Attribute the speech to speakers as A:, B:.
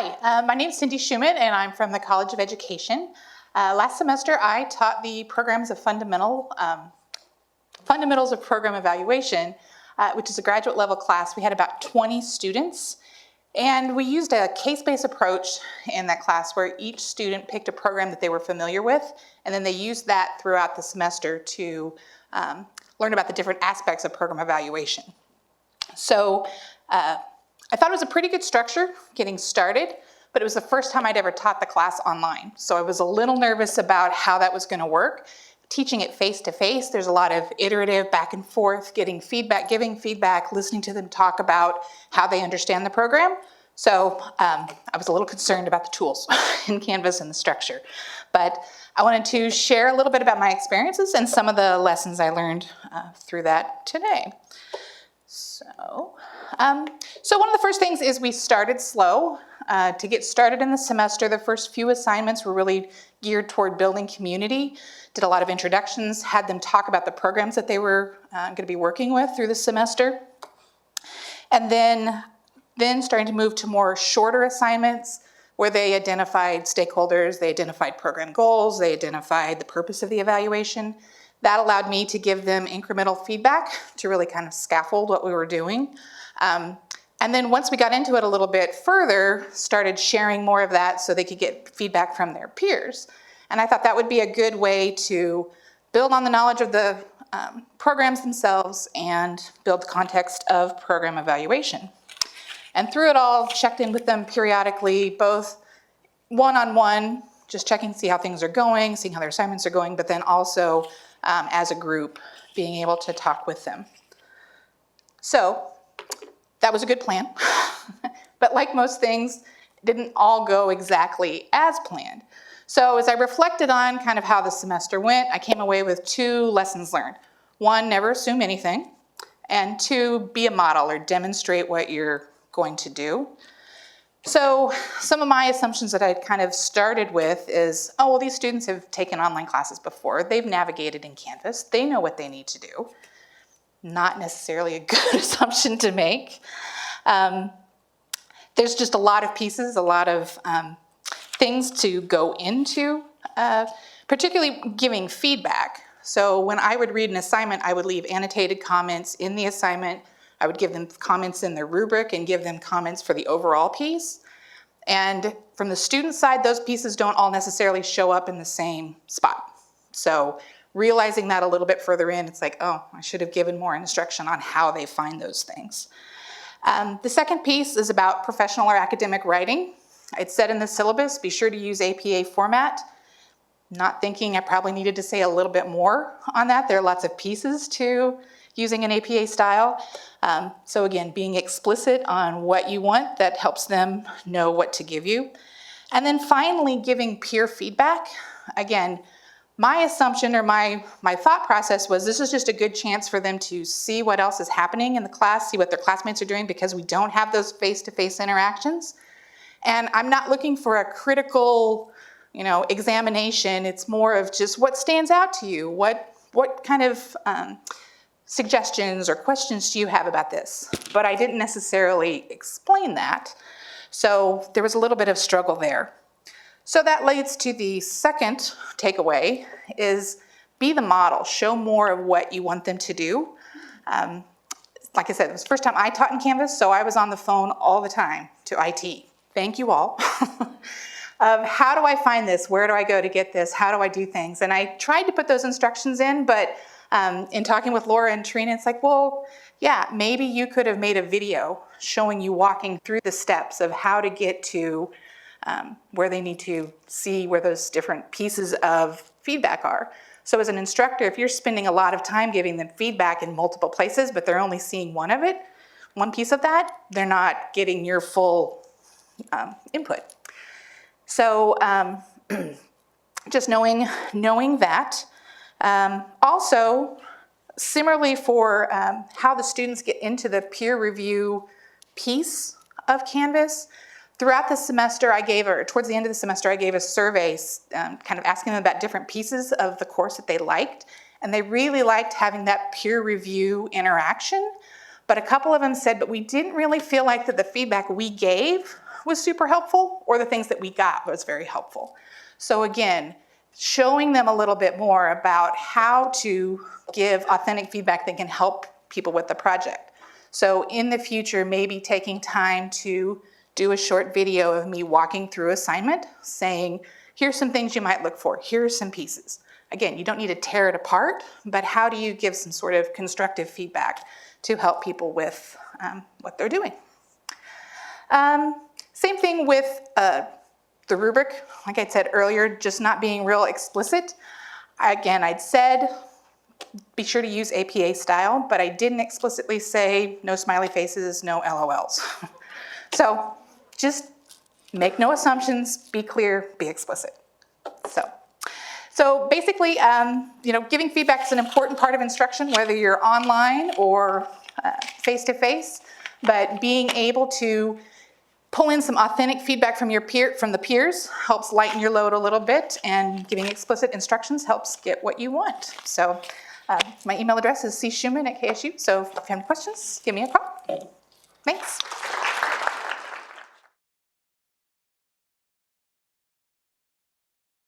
A: Hi, my name is Cindy Shuman, and I'm from the College of Education. Last semester, I taught the programs of fundamentals of program evaluation, which is a graduate level class. We had about 20 students, and we used a case-based approach in that class where each student picked a program that they were familiar with, and then they used that throughout the semester to learn about the different aspects of program evaluation. So I thought it was a pretty good structure getting started, but it was the first time I'd ever taught the class online. So I was a little nervous about how that was going to work. Teaching it face-to-face, there's a lot of iterative back and forth, getting feedback, giving feedback, listening to them talk about how they understand the program. So I was a little concerned about the tools in Canvas and the structure. But I wanted to share a little bit about my experiences and some of the lessons I learned through that today. So one of the first things is we started slow. To get started in the semester, the first few assignments were really geared toward building community. Did a lot of introductions, had them talk about the programs that they were going to be working with through the semester. And then starting to move to more shorter assignments where they identified stakeholders, they identified program goals, they identified the purpose of the evaluation. That allowed me to give them incremental feedback to really kind of scaffold what we were doing. And then once we got into it a little bit further, started sharing more of that so they could get feedback from their peers. And I thought that would be a good way to build on the knowledge of the programs themselves and build the context of program evaluation. And through it all, checked in with them periodically, both one-on-one, just checking to see how things are going, seeing how their assignments are going, but then also as a group, being able to talk with them. So that was a good plan. But like most things, it didn't all go exactly as planned. So as I reflected on kind of how the semester went, I came away with 2 lessons learned. 1, never assume anything. And 2, be a model or demonstrate what you're going to do. So some of my assumptions that I kind of started with is, oh, well, these students have taken online classes before. They've navigated in Canvas. They know what they need to do. Not necessarily a good assumption to make. There's just a lot of pieces, a lot of things to go into, particularly giving feedback. So when I would read an assignment, I would leave annotated comments in the assignment. I would give them comments in their rubric and give them comments for the overall piece. And from the student side, those pieces don't all necessarily show up in the same spot. So realizing that a little bit further in, it's like, oh, I should have given more instruction on how they find those things. The second piece is about professional or academic writing. It said in the syllabus, be sure to use APA format. Not thinking I probably needed to say a little bit more on that. There are lots of pieces to using an APA style. So again, being explicit on what you want, that helps them know what to give you. And then finally, giving peer feedback. Again, my assumption or my thought process was this is just a good chance for them to see what else is happening in the class, see what their classmates are doing because we don't have those face-to-face interactions. And I'm not looking for a critical, examination. It's more of just what stands out to you. What kind of suggestions or questions do you have about this? But I didn't necessarily explain that. So there was a little bit of struggle there. So that leads to the second takeaway is be the model. Show more of what you want them to do. Like I said, it was the first time I taught in Canvas, so I was on the phone all the time to IT. Thank you all. How do I find this? Where do I go to get this? How do I do things? And I tried to put those instructions in, but in talking with Laura and Trina, it's like, well, yeah, maybe you could have made a video showing you walking through the steps of how to get to where they need to see where those different pieces of feedback are. So as an instructor, if you're spending a lot of time giving them feedback in multiple places, but they're only seeing one piece of that, they're not getting your full input. So just knowing that. Also, similarly for how the students get into the peer review piece of Canvas, throughout the semester towards the end of the semester, I gave a survey kind of asking them about different pieces of the course that they liked. And they really liked having that peer review interaction. But a couple of them said, but we didn't really feel like that the feedback we gave was super helpful or the things that we got was very helpful. So again, showing them a little bit more about how to give authentic feedback that can help people with the project. So in the future, maybe taking time to do a short video of me walking through assignment, saying, here's some things you might look for, here's some pieces. Again, you don't need to tear it apart, but how do you give some sort of constructive feedback to help people with what they're doing? Same thing with the rubric. Like I said earlier, just not being real explicit. Again, I'd said be sure to use APA style, but I didn't explicitly say no smiley faces, no LOLs. So just make no assumptions, be clear, be explicit. So basically, giving feedback is an important part of instruction, whether you're online or face-to-face, but being able to pull in some authentic feedback from the peers helps lighten your load a little bit, and giving explicit instructions helps get what you want. So my email address is cschuman@ksu, so if you have any questions, give me a call. Thanks.